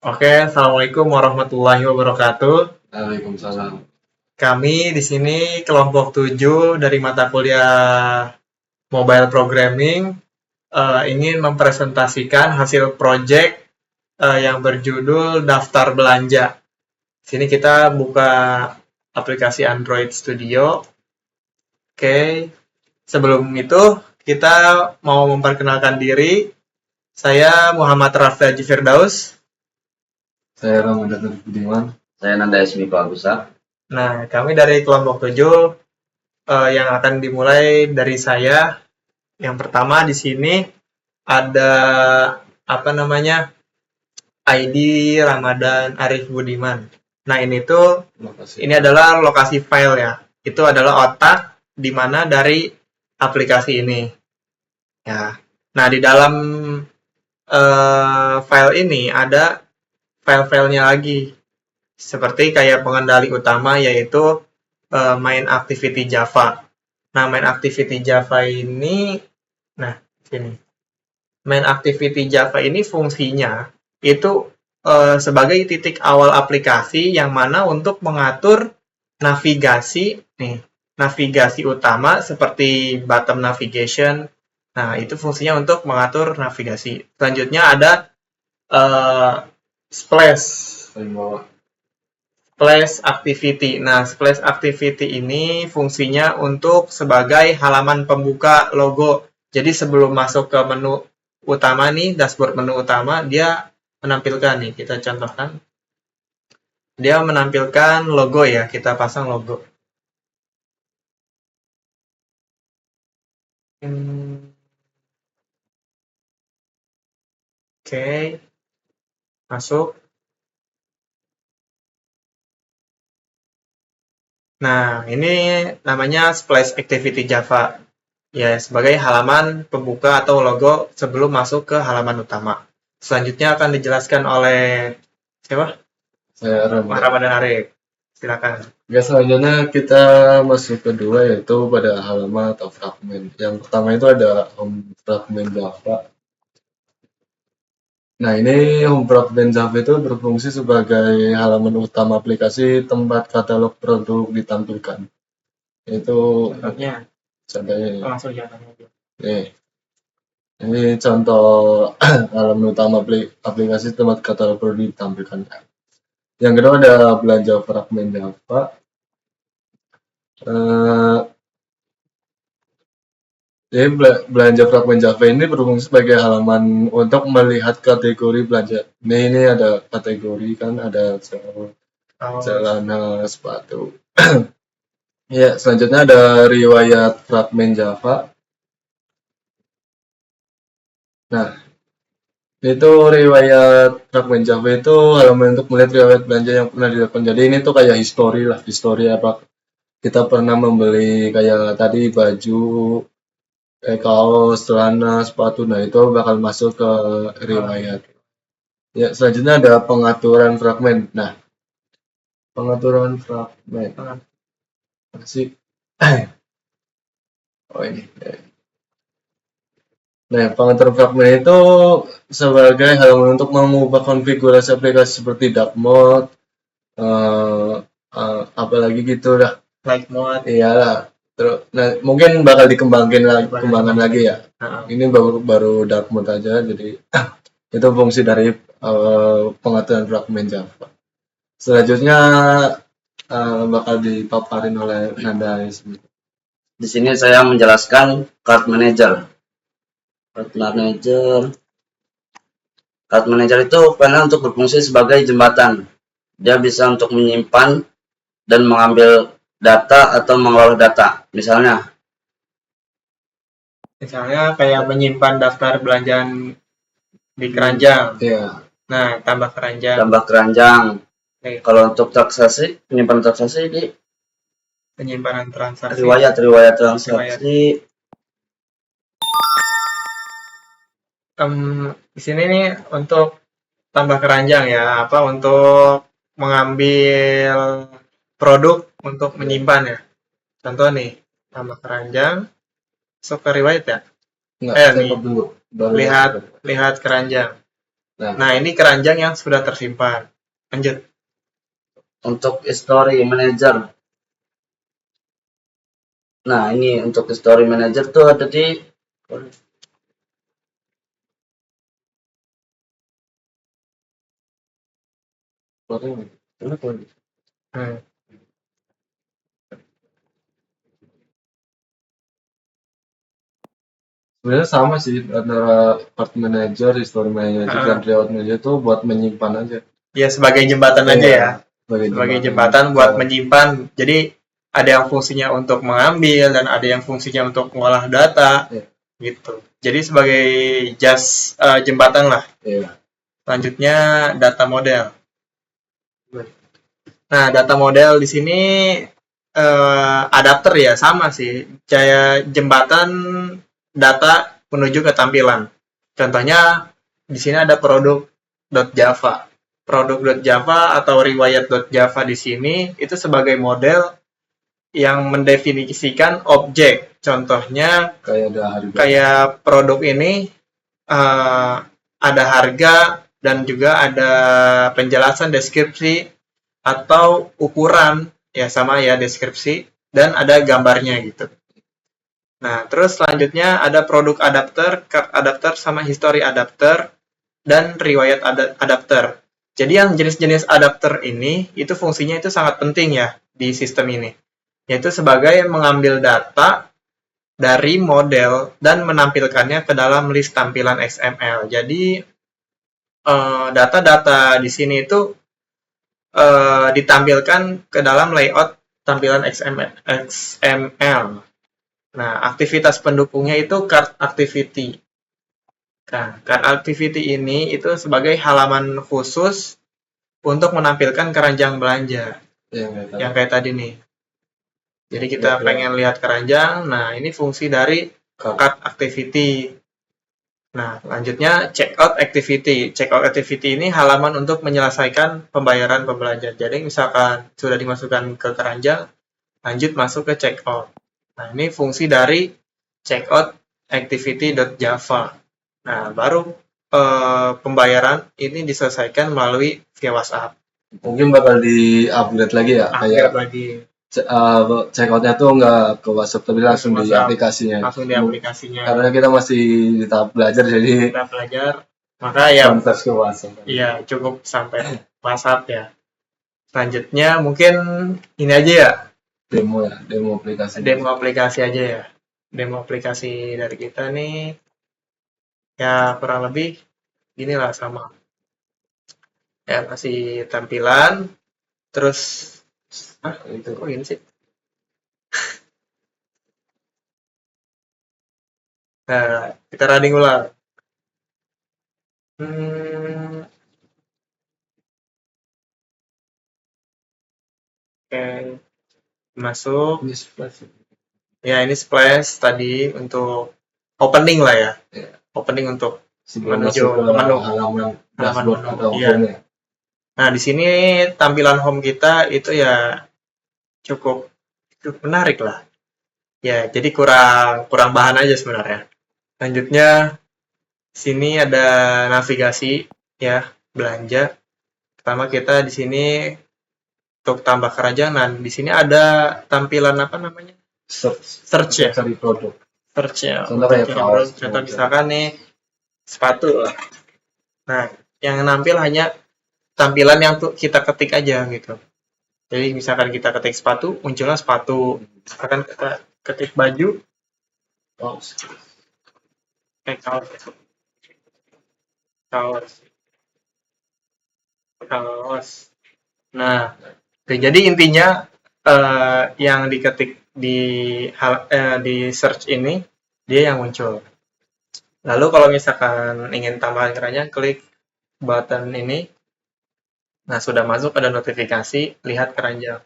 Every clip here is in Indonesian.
Oke, Assalamualaikum warahmatullahi wabarakatuh. Waalaikumsalam. Kami di sini kelompok 7 dari mata kuliah Mobile Programming ingin mempresentasikan hasil proyek yang berjudul Daftar Belanja. Di sini kita buka aplikasi Android Studio. Oke, sebelum itu kita mau memperkenalkan diri. Saya Muhammad Rafdaji Firdaus. Saya Ramadan Budiman. Saya Nanda Esmi Pagusa. Nah, kami dari kelompok 7 yang akan dimulai dari saya. Yang pertama di sini ada apa namanya? ID Ramadan Arif Budiman. Nah, ini adalah lokasi file ya. Itu adalah otak di mana dari aplikasi ini. Ya. Nah, di dalam file ini ada file-filenya lagi. Seperti kayak pengendali utama yaitu main activity Java. Nah, main activity Java ini, nah, sini. Main activity Java ini fungsinya itu sebagai titik awal aplikasi yang mana untuk mengatur navigasi, nih, navigasi utama seperti bottom navigation. Nah, itu fungsinya untuk mengatur navigasi. Selanjutnya ada splash. Splash Activity. Nah, Splash Activity ini fungsinya untuk sebagai halaman pembuka logo. Jadi sebelum masuk ke menu utama nih, dashboard menu utama, dia menampilkan nih, kita contohkan. Dia menampilkan logo ya, kita pasang logo. Oke, masuk. Nah, ini namanya Splash Activity Java. Ya, sebagai halaman pembuka atau logo sebelum masuk ke halaman utama. Selanjutnya akan dijelaskan oleh siapa? Saya Ramadan Arif. Silakan. Ya, selanjutnya kita masuk kedua yaitu pada halaman atau fragmen. Yang pertama itu ada home fragment Java. Nah, ini home fragment Java itu berfungsi sebagai halaman utama aplikasi tempat katalog produk ditampilkan. Itu contohnya langsung jalan aja. Nih, ini contoh halaman utama aplikasi tempat katalog produk ditampilkan. Yang kedua ada belanja fragmen Java. Jadi belanja fragmen Java ini berfungsi sebagai halaman untuk melihat kategori belanja. Ini ada kategori kan, ada celana, sepatu. Ya, selanjutnya ada riwayat fragmen Java. Nah, itu riwayat fragmen Java itu halaman untuk melihat riwayat belanja yang pernah dilakukan. Jadi ini tuh kayak history lah, history apa kita pernah membeli kayak tadi baju, kaos, celana, sepatu. Nah, itu bakal masuk ke riwayat. Ya, selanjutnya ada pengaturan fragmen. Nah, pengaturan fragmen. Masih. Oh, ini. Nah, pengaturan fragmen itu sebagai halaman untuk mengubah konfigurasi aplikasi seperti dark mode, apalagi gitu dah. Light mode. Iyalah. Terus, nah, mungkin bakal dikembangkan lagi ya. Ini baru dark mode aja, jadi itu fungsi dari pengaturan fragmen Java. Selanjutnya bakal dipaparin oleh Nanda. Di sini saya menjelaskan card manager. Card manager itu panel untuk berfungsi sebagai jembatan. Dia bisa untuk menyimpan dan mengambil data atau mengelola data. Misalnya kayak menyimpan daftar belanjaan di keranjang. Iya. Nah, tambah keranjang. Kalau untuk transaksi, penyimpanan transaksi di penyimpanan transaksi. Riwayat transaksi. Di sini nih untuk tambah keranjang ya, untuk mengambil produk untuk menyimpan ya. Contoh nih, tambah keranjang, masuk ke riwayat ya. Lihat lihat keranjang. Nah, ini keranjang yang sudah tersimpan. Lanjut. Untuk history manager. Nah, ini untuk history manager tuh ada di Hmm. Sebenarnya sama sih antara part manager, history manager, dan layout manager itu buat menyimpan aja. Ya, sebagai jembatan aja Iya, ya. sebagai Sebagai jembatan. jembatan buat menyimpan. Jadi, ada yang fungsinya untuk mengambil dan ada yang fungsinya untuk mengolah data. Iya. Gitu. Jadi, sebagai jembatan lah. Iya. Selanjutnya, data model. Nah, data model di sini adapter ya, sama sih. Kayak jembatan data menuju ke tampilan. Contohnya di sini ada produk.java. Produk.java atau riwayat.java di sini itu sebagai model yang mendefinisikan objek. Contohnya Kayak ada harga. kayak produk ini ada harga dan juga ada penjelasan deskripsi atau ukuran ya sama ya deskripsi dan ada gambarnya gitu. Nah, terus selanjutnya ada produk adapter, card adapter sama history adapter dan riwayat adapter. Jadi yang jenis-jenis adapter ini itu fungsinya itu sangat penting ya di sistem ini. Yaitu sebagai mengambil data dari model dan menampilkannya ke dalam list tampilan XML. Jadi data-data di sini itu ditampilkan ke dalam layout tampilan XML. Nah, aktivitas pendukungnya itu card activity. Nah, card activity ini itu sebagai halaman khusus untuk menampilkan keranjang belanja. Yang kayak tadi nih. Jadi kita pengen lihat keranjang, nah ini fungsi dari card activity. Nah, lanjutnya checkout activity. Checkout activity ini halaman untuk menyelesaikan pembayaran pembelajar. Jadi misalkan sudah dimasukkan ke keranjang, lanjut masuk ke checkout. Nah, ini fungsi dari checkout activity.java. Nah, baru pembayaran ini diselesaikan melalui via WhatsApp. Mungkin bakal di-upgrade lagi ya, kayak Lagi. checkout-nya tuh nggak ke WhatsApp tapi langsung di WhatsApp. aplikasinya. Langsung di aplikasinya. Karena kita masih di tahap belajar jadi Kita belajar, maka ya kontes ke WhatsApp. iya cukup sampai WhatsApp ya. Selanjutnya mungkin ini aja ya. Demo ya, demo aplikasi. Demo aplikasi aja ya. Demo aplikasi dari kita nih ya kurang lebih inilah sama. Ya masih tampilan terus itu kok ini sih. Nah, kita running ulang. Oke. Masuk. Ya, ini splash tadi untuk opening lah ya. Opening untuk menuju ke menu. halaman dashboard menu. Atau iya. home-nya. Nah, di sini tampilan home kita itu ya cukup menarik lah. Ya, jadi kurang bahan aja sebenarnya. Lanjutnya sini ada navigasi ya, belanja. Pertama kita di sini untuk tambah keranjang. Nah, di sini ada tampilan apa namanya? Search ya. Cari produk. Search ya. Contoh kayak kaos. Contoh misalkan nih sepatu lah. Nah, yang nampil hanya tampilan yang kita ketik aja gitu. Jadi misalkan kita ketik sepatu, munculnya sepatu. Misalkan kita ketik baju, kaos. Nah, jadi intinya yang diketik di search ini dia yang muncul. Lalu kalau misalkan ingin tambahan keranjang, klik button ini. Nah, sudah masuk ada notifikasi, lihat keranjang.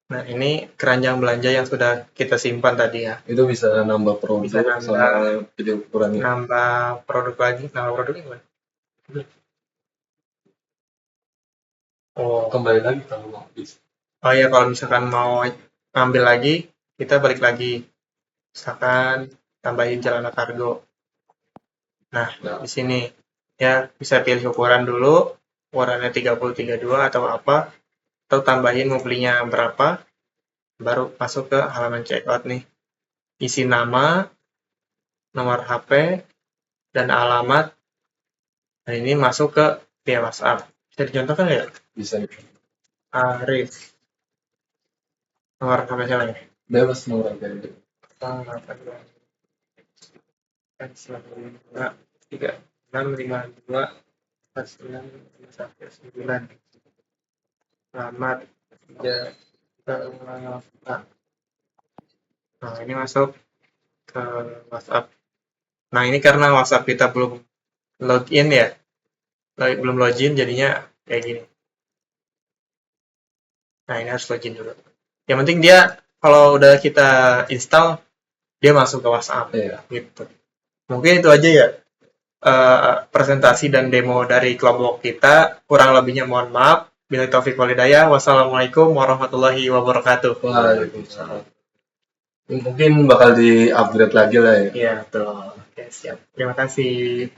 Nah, ini keranjang belanja yang sudah kita simpan tadi ya. Itu bisa nambah produk Bisa nambah, sama video ukurannya. Nambah produk lagi. Nambah produknya gimana? Oh, Kembali lagi kalau mau bisa. oh ya, kalau misalkan mau ngambil lagi, kita balik lagi. Misalkan tambahin celana kargo. Nah, di sini Ya, bisa pilih ukuran dulu, ukurannya 30-32 atau apa, atau tambahin mau belinya berapa, baru masuk ke halaman checkout nih. Isi nama, nomor HP, dan alamat. Dan ini masuk ke via WhatsApp. Bisa dicontohkan nggak ya? Bisa. Arif. Nomor HP siapa ya? Bebas nomor HP. 0832 Selamat Nah, ini masuk ke WhatsApp. Nah, ini karena WhatsApp kita belum login ya, belum login jadinya kayak gini. Nah, ini harus login dulu. Yang penting dia kalau udah kita install, dia masuk ke WhatsApp. Iya. Gitu. Mungkin itu aja ya presentasi dan demo dari kelompok kita. Kurang lebihnya mohon maaf. Bila taufik walhidayah. Wassalamualaikum warahmatullahi wabarakatuh. Waalaikumsalam. Mungkin bakal di-upgrade lagi lah ya. Iya, betul. Oke, siap. Terima kasih.